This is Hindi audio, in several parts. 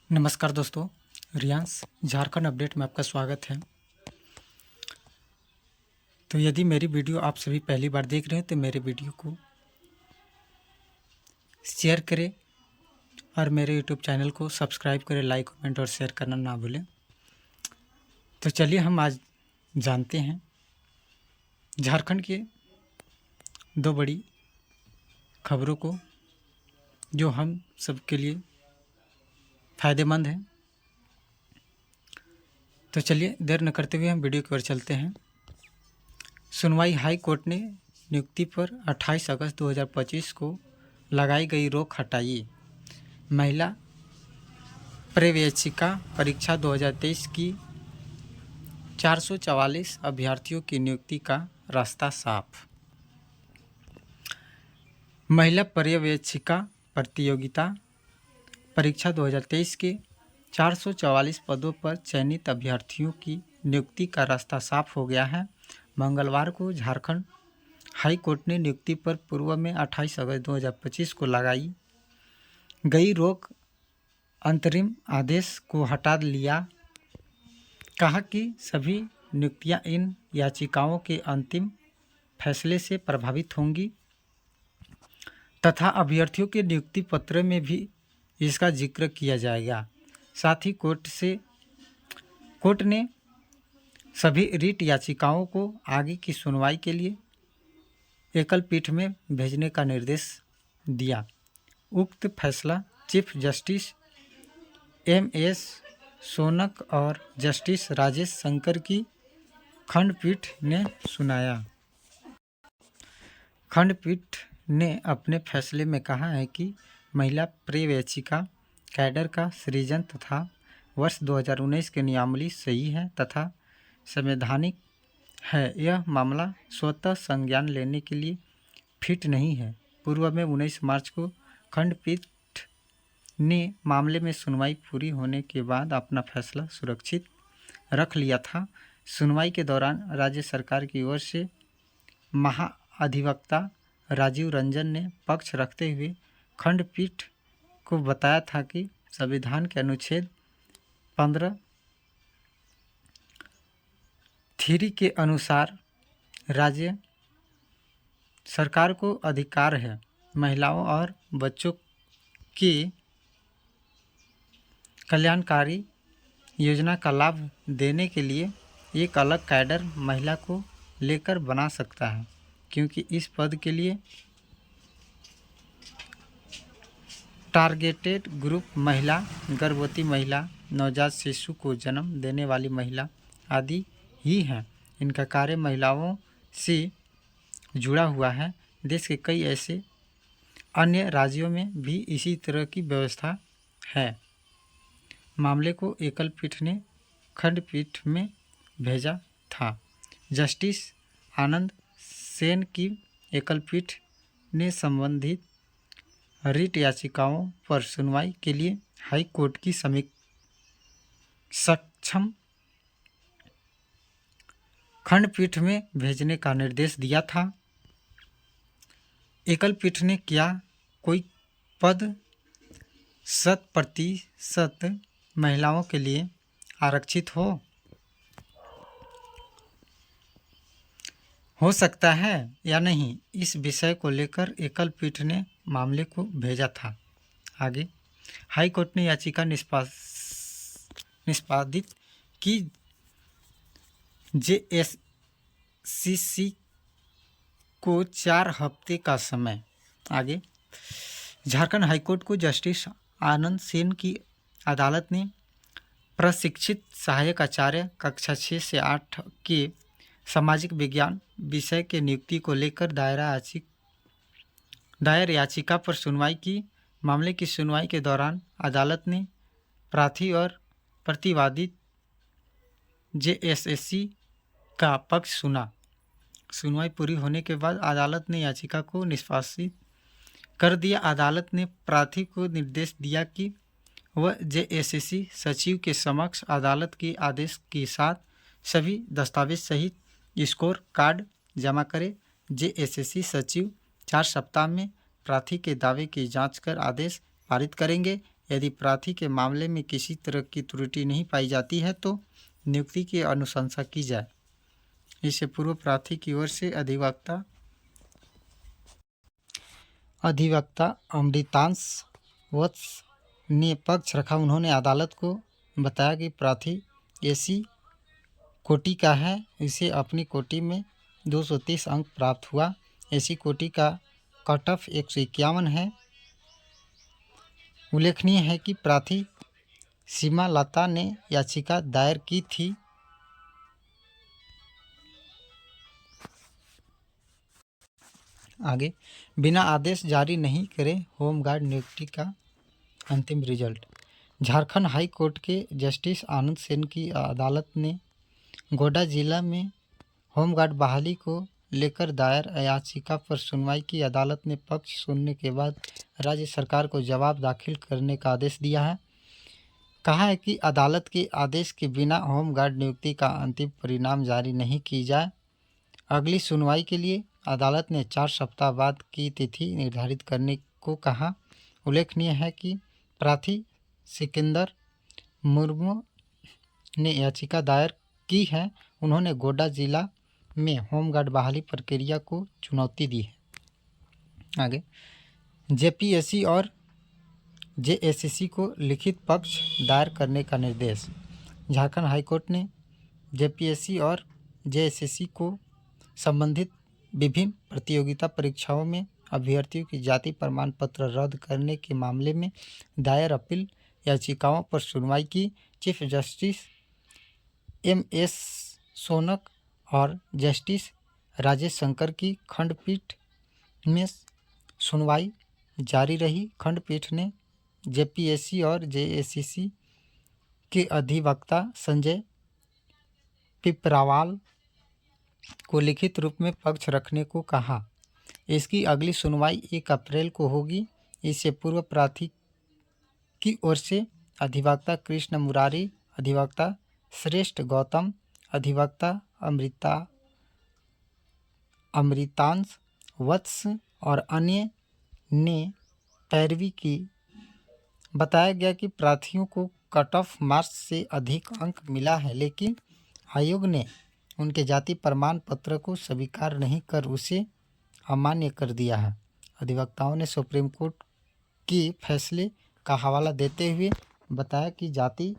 नमस्कार दोस्तों, रियांस झारखंड अपडेट में आपका स्वागत है। तो यदि मेरी वीडियो आप सभी पहली बार देख रहे हैं तो मेरे वीडियो को शेयर करें और मेरे यूट्यूब चैनल को सब्सक्राइब करें, लाइक कमेंट और शेयर करना ना भूलें। तो चलिए हम आज जानते हैं झारखंड के दो बड़ी खबरों को जो हम सबके लिए फ़ायदेमंद हैं। तो चलिए देर न करते हुए हम वीडियो की ओर चलते हैं। सुनवाई हाई कोर्ट ने नियुक्ति पर 28 अगस्त 2025 को लगाई गई रोक हटाई। महिला पर्यवेक्षिका परीक्षा 2023 की 444 अभ्यर्थियों की नियुक्ति का रास्ता साफ। महिला पर्यवेक्षिका प्रतियोगिता परीक्षा 2023 के 444 पदों पर चयनित अभ्यर्थियों की नियुक्ति का रास्ता साफ हो गया है। मंगलवार को झारखंड हाई कोर्ट ने नियुक्ति पर पूर्व में 28 अगस्त 2025 को लगाई गई रोक अंतरिम आदेश को हटा लिया। कहा कि सभी नियुक्तियां इन याचिकाओं के अंतिम फैसले से प्रभावित होंगी तथा अभ्यर्थियों के नियुक्ति पत्र में भी इसका जिक्र किया जाएगा। साथ ही कोर्ट ने सभी रिट याचिकाओं को आगे की सुनवाई के लिए एकल पीठ में भेजने का निर्देश दिया। उक्त फैसला चीफ जस्टिस एम.एस. सोनक और जस्टिस राजेश शंकर की खंडपीठ ने सुनाया। खंडपीठ ने अपने फैसले में कहा है कि महिला पर्यवेक्षिका कैडर का सृजन तथा वर्ष 2019 के नियमावली सही है तथा संवैधानिक है। यह मामला स्वतः संज्ञान लेने के लिए फिट नहीं है। पूर्व में 19 मार्च को खंडपीठ ने मामले में सुनवाई पूरी होने के बाद अपना फैसला सुरक्षित रख लिया था। सुनवाई के दौरान राज्य सरकार की ओर से महाअधिवक्ता राजीव रंजन ने पक्ष रखते हुए खंडपीठ को बताया था कि संविधान के अनुच्छेद 15(3) के अनुसार राज्य सरकार को अधिकार है महिलाओं और बच्चों की कल्याणकारी योजना का लाभ देने के लिए एक अलग कैडर महिला को लेकर बना सकता है, क्योंकि इस पद के लिए टारगेटेड ग्रुप महिला, गर्भवती महिला, नवजात शिशु को जन्म देने वाली महिला आदि ही हैं। इनका कार्य महिलाओं से जुड़ा हुआ है। देश के कई ऐसे अन्य राज्यों में भी इसी तरह की व्यवस्था है। मामले को एकल पीठ ने खंडपीठ में भेजा था। जस्टिस आनंद सेन की एकल पीठ ने संबंधित रिट याचिकाओं पर सुनवाई के लिए हाई कोर्ट की सक्षम खंडपीठ में भेजने का निर्देश दिया था। एकल पीठ ने क्या कोई पद 100% महिलाओं के लिए आरक्षित हो सकता है या नहीं, इस विषय को लेकर एकल पीठ ने मामले को भेजा था। आगे हाई कोर्ट ने याचिका निष्पादित की। जेएससीसी को 4 हफ्ते का समय। आगे झारखंड हाईकोर्ट को जस्टिस आनंद सेन की अदालत ने प्रशिक्षित सहायक आचार्य कक्षा 6 से 8 के सामाजिक विज्ञान विषय के नियुक्ति को लेकर दायर याचिका पर सुनवाई की। मामले की सुनवाई के दौरान अदालत ने प्रार्थी और प्रतिवादी जेएसएससी का पक्ष सुना। सुनवाई पूरी होने के बाद अदालत ने याचिका को निष्पादित कर दिया। अदालत ने प्रार्थी को निर्देश दिया कि वह जेएसएससी सचिव के समक्ष अदालत के आदेश के साथ सभी दस्तावेज सहित स्कोर कार्ड जमा करे। जेएसएससी सचिव 4 सप्ताह में प्रार्थी के दावे की जांच कर आदेश पारित करेंगे। यदि प्रार्थी के मामले में किसी तरह की त्रुटि नहीं पाई जाती है तो नियुक्ति की अनुशंसा की जाए। इससे पूर्व प्रार्थी की ओर से अधिवक्ता अमृतांश वत्स ने पक्ष रखा। उन्होंने अदालत को बताया कि प्रार्थी एसी कोटि का है, इसे अपनी कोटि में 230 अंक प्राप्त हुआ। एसी कोटि का कट ऑफ 151 है। उल्लेखनीय है कि प्रार्थी सीमा लता ने याचिका दायर की थी। आगे, बिना आदेश जारी नहीं करे होमगार्ड नियुक्ति का अंतिम रिजल्ट। झारखंड हाई कोर्ट के जस्टिस आनंद सेन की अदालत ने गोड्डा जिला में होमगार्ड बहाली को लेकर दायर याचिका पर सुनवाई की। अदालत ने पक्ष सुनने के बाद राज्य सरकार को जवाब दाखिल करने का आदेश दिया है। कहा है कि अदालत के आदेश के बिना होमगार्ड नियुक्ति का अंतिम परिणाम जारी नहीं की जाए। अगली सुनवाई के लिए अदालत ने 4 सप्ताह बाद की तिथि निर्धारित करने को कहा। उल्लेखनीय है कि प्रार्थी सिकंदर मुर्मू ने याचिका दायर की है। उन्होंने गोड्डा जिला में होमगार्ड बहाली प्रक्रिया को चुनौती दी है। आगे, जेपीएससी और जेएसएससी को लिखित पक्ष दायर करने का निर्देश। झारखंड हाईकोर्ट ने जेपीएससी और जेएसएससी को संबंधित विभिन्न प्रतियोगिता परीक्षाओं में अभ्यर्थियों की जाति प्रमाण पत्र रद्द करने के मामले में दायर अपील याचिकाओं पर सुनवाई की। चीफ जस्टिस एमएस सोनक और जस्टिस राजेश शंकर की खंडपीठ में सुनवाई जारी रही। खंडपीठ ने जेपीएससी और जेएसएससी के अधिवक्ता संजय पिपरावाल को लिखित रूप में पक्ष रखने को कहा। इसकी अगली सुनवाई 1 अप्रैल को होगी। इससे पूर्व प्रार्थी की ओर से अधिवक्ता कृष्ण मुरारी, अधिवक्ता श्रेष्ठ गौतम, अधिवक्ता अमृतांश वत्स और अन्य ने पैरवी की। बताया गया कि प्रार्थियों को कट ऑफ मार्क्स से अधिक अंक मिला है, लेकिन आयोग ने उनके जाति प्रमाण पत्र को स्वीकार नहीं कर उसे अमान्य कर दिया है। अधिवक्ताओं ने सुप्रीम कोर्ट के फैसले का हवाला देते हुए बताया कि जाति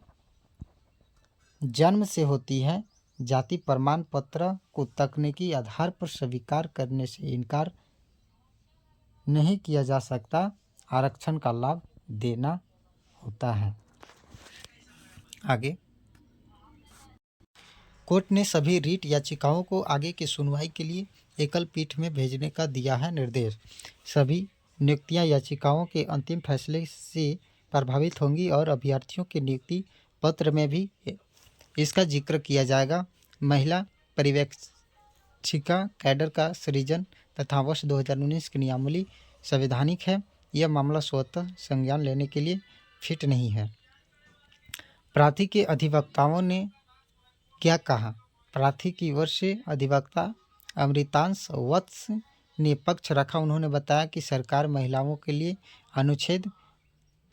जन्म से होती है, जाति प्रमाण पत्र को तकनीकी आधार पर स्वीकार करने से इनकार नहीं किया जा सकता, आरक्षण का लाभ देना होता है। आगे, कोर्ट ने सभी रीट याचिकाओं को आगे की सुनवाई के लिए एकल पीठ में भेजने का दिया है निर्देश। सभी नियुक्तियां याचिकाओं के अंतिम फैसले से प्रभावित होंगी और अभ्यर्थियों के नियुक्ति पत्र में भी इसका जिक्र किया जाएगा। महिला पर्यवेक्षिका कैडर का सृजन तथा वर्ष 2019 की नियमावली संवैधानिक है। यह मामला स्वतः संज्ञान लेने के लिए फिट नहीं है। प्रार्थी के अधिवक्ताओं ने क्या कहा? प्रार्थी की ओर से अधिवक्ता अमृतांश वत्स ने पक्ष रखा। उन्होंने बताया कि सरकार महिलाओं के लिए अनुच्छेद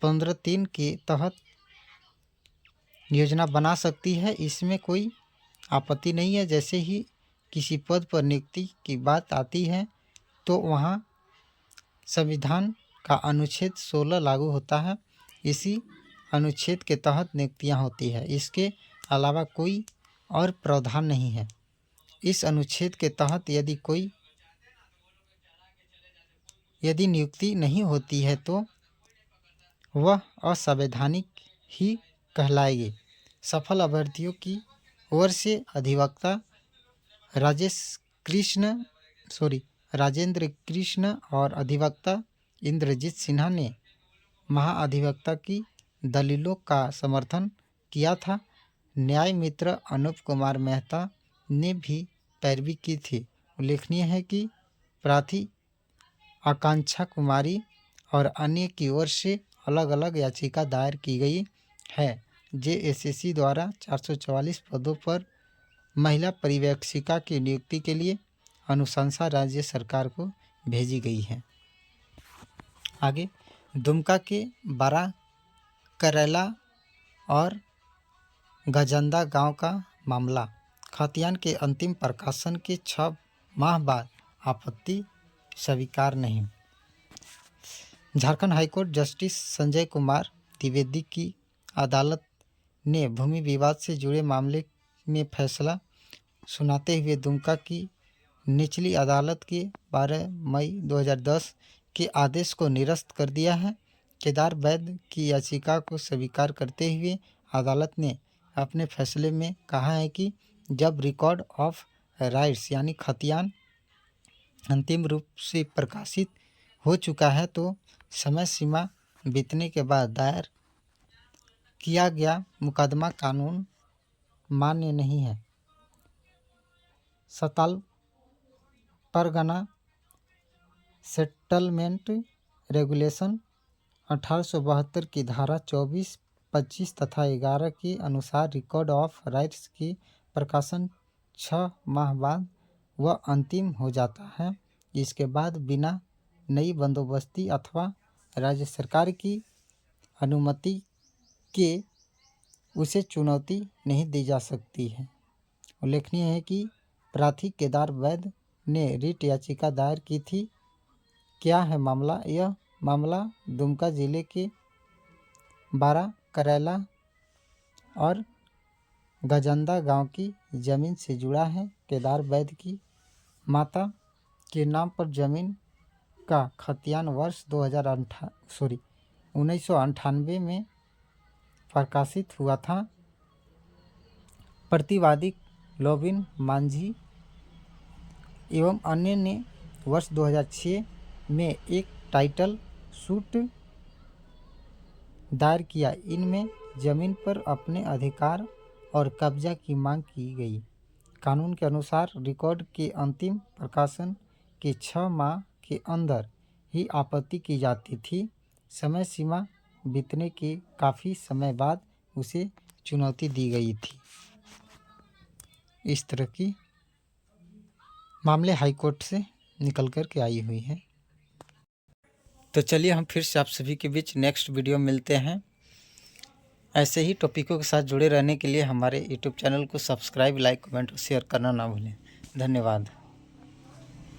15(3) के तहत योजना बना सकती है, इसमें कोई आपत्ति नहीं है। जैसे ही किसी पद पर नियुक्ति की बात आती है तो वहाँ संविधान का अनुच्छेद 16 लागू होता है। इसी अनुच्छेद के तहत नियुक्तियाँ होती है, इसके अलावा कोई और प्रावधान नहीं है। इस अनुच्छेद के तहत यदि नियुक्ति नहीं होती है तो वह असंवैधानिक ही कहलाएगी। सफल अभ्यर्थियों की ओर से अधिवक्ता राजेंद्र कृष्ण और अधिवक्ता इंद्रजीत सिन्हा ने महाअधिवक्ता की दलीलों का समर्थन किया था। न्याय मित्र अनूप कुमार मेहता ने भी पैरवी की थी। उल्लेखनीय है कि प्रार्थी आकांक्षा कुमारी और अन्य की ओर से अलग अलग याचिका दायर की गई है। जेएसएससी द्वारा 444 पदों पर महिला पर्यवेक्षिका की नियुक्ति के लिए अनुशंसा राज्य सरकार को भेजी गई है। आगे, दुमका के करेला और गजंदा गांव का मामला। खतियान के अंतिम प्रकाशन के 6 माह बाद आपत्ति स्वीकार नहीं। झारखंड हाईकोर्ट जस्टिस संजय कुमार द्विवेदी की अदालत ने भूमि विवाद से जुड़े मामले में फैसला सुनाते हुए दुमका की निचली अदालत के 12 मई 2010 के आदेश को निरस्त कर दिया है। केदार वैद्य की याचिका को स्वीकार करते हुए अदालत ने अपने फैसले में कहा है कि जब रिकॉर्ड ऑफ राइट्स यानी खतियान अंतिम रूप से प्रकाशित हो चुका है तो समय सीमा बीतने के बाद दायर किया गया मुकदमा कानून मान्य नहीं है। सताल परगना सेटलमेंट रेगुलेशन 1872 की धारा 24, 25 तथा 11 के अनुसार रिकॉर्ड ऑफ राइट्स की प्रकाशन 6 माह बाद वह अंतिम हो जाता है। इसके बाद बिना नई बंदोबस्ती अथवा राज्य सरकार की अनुमति के उसे चुनौती नहीं दी जा सकती है। उल्लेखनीय है कि प्रार्थी केदार वैद्य ने रिट याचिका दायर की थी। क्या है मामला? यह मामला दुमका जिले के 12 करेला और गजंदा गांव की ज़मीन से जुड़ा है। केदार वैद्य की माता के नाम पर ज़मीन का खतियान वर्ष 1998 में प्रकाशित हुआ था। प्रतिवादी लोबिन मांझी एवं अन्य ने वर्ष 2006 में एक टाइटल सूट दायर किया। इनमें जमीन पर अपने अधिकार और कब्जा की मांग की गई। कानून के अनुसार रिकॉर्ड के अंतिम प्रकाशन के 6 माह के अंदर ही आपत्ति की जाती थी। समय सीमा बीतने के काफ़ी समय बाद उसे चुनौती दी गई थी। इस तरह की मामले हाईकोर्ट से निकल कर के आई हुई है। तो चलिए हम फिर से आप सभी के बीच नेक्स्ट वीडियो मिलते हैं। ऐसे ही टॉपिकों के साथ जुड़े रहने के लिए हमारे यूट्यूब चैनल को सब्सक्राइब, लाइक, कमेंट और शेयर करना ना भूलें। धन्यवाद।